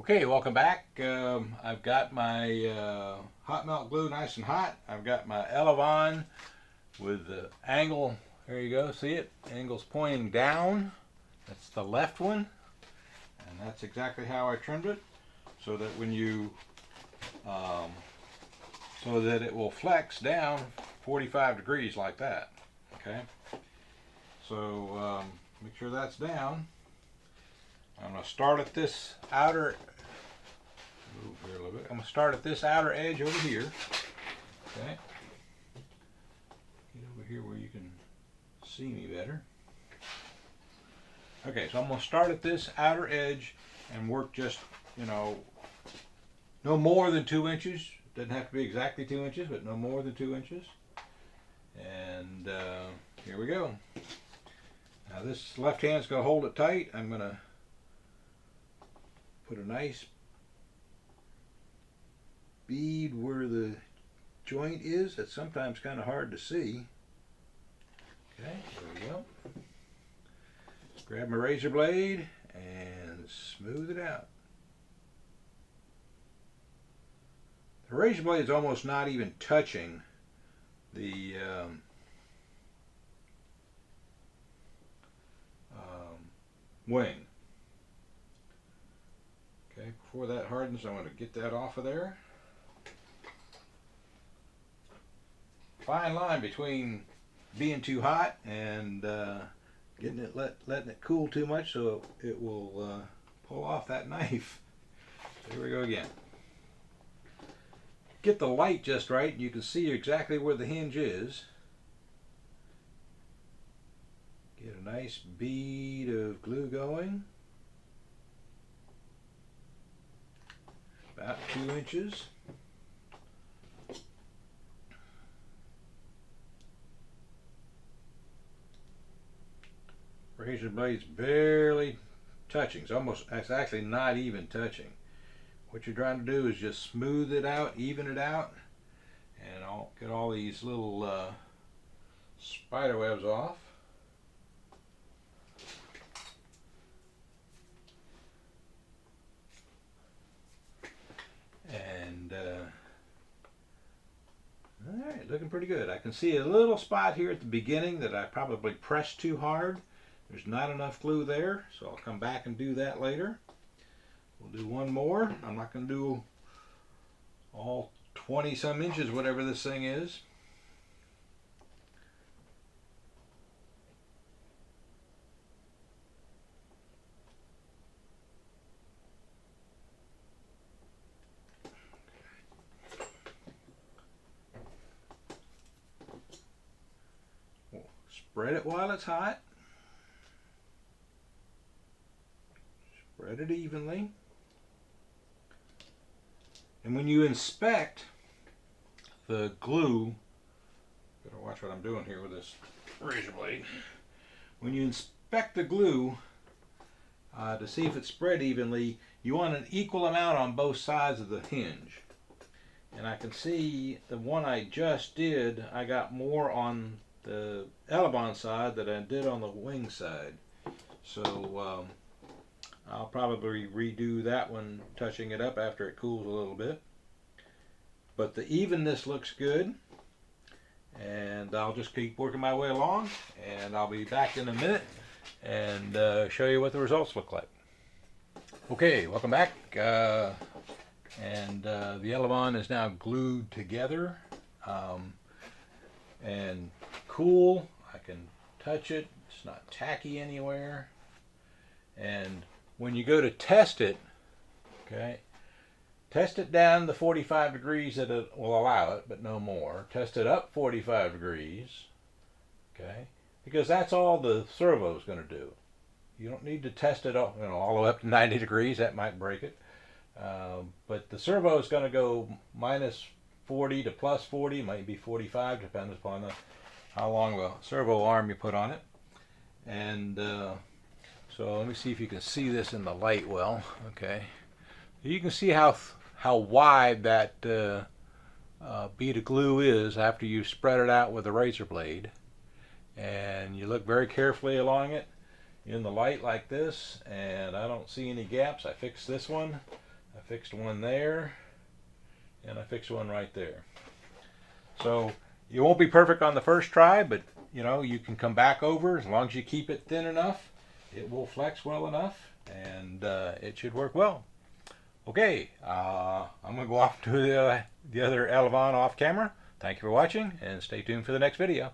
Okay, welcome back. I've got my hot melt glue nice and hot. I've got my Elevon with the angle. There you go, see it? Angle's pointing down. That's the left one. And that's exactly how I trimmed it, so that when you, so that it will flex down 45 degrees like that. Okay? So make sure that's down. I'm going to start at this outer, move here a little bit. I'm going to start at this outer edge over here. Okay. Get over here where you can see me better. Okay, so I'm going to start at this outer edge and work just, no more than 2 inches. It doesn't have to be exactly 2 inches, but no more than 2 inches. And here we go. Now this left hand's going to hold it tight. I'm going to put a nice bead where the joint is. That's sometimes kind of hard to see. Okay, there we go. Grab my razor blade and smooth it out. The razor blade is almost not even touching the wing. Okay, before that hardens, I want to get that off of there. Fine line between being too hot and getting it letting it cool too much, so it will pull off that knife. So here we go again. Get the light just right, and you can see exactly where the hinge is. Get a nice bead of glue going. About 2 inches. Razor blade's barely touching. It's actually not even touching. What you're trying to do is just smooth it out, even it out, and I'll get all these little spider webs off. And all right, looking pretty good. I can see a little spot here at the beginning that I probably pressed too hard. There's not enough glue there, so I'll come back and do that later. We'll do one more. I'm not going to do all 20 some inches, whatever this thing is. We'll spread it while it's hot. Spread it evenly. And when you inspect the glue, gotta watch what I'm doing here with this razor blade. When you inspect the glue to see if it's spread evenly, you want an equal amount on both sides of the hinge. And I can see the one I just did, I got more on the Elevons side than I did on the wing side. So I'll probably redo that one, touching it up after it cools a little bit. But the evenness looks good, and I'll just keep working my way along, and I'll be back in a minute and show you what the results look like. Okay, welcome back. The Elevon is now glued together and cool. I can touch it. It's not tacky anywhere. And when you go to test it, okay, test it down the 45 degrees that it will allow it, but no more. Test it up 45 degrees, okay, because that's all the servo is going to do. You don't need to test it all, all the way up to 90 degrees. That might break it. But the servo is going to go minus 40 to plus 40, maybe 45, depends upon how long the servo arm you put on it. And so let me see if you can see this in the light well. Okay, you can see how wide that bead of glue is after you spread it out with a razor blade, and you look very carefully along it in the light like this, and I don't see any gaps. I fixed this one, I fixed one there, and I fixed one right there. So it won't be perfect on the first try, but you know, you can come back over as long as you keep it thin enough. It will flex well enough, and it should work well. Okay, I'm going to go off to the other Elevon off camera. Thank you for watching, and stay tuned for the next video.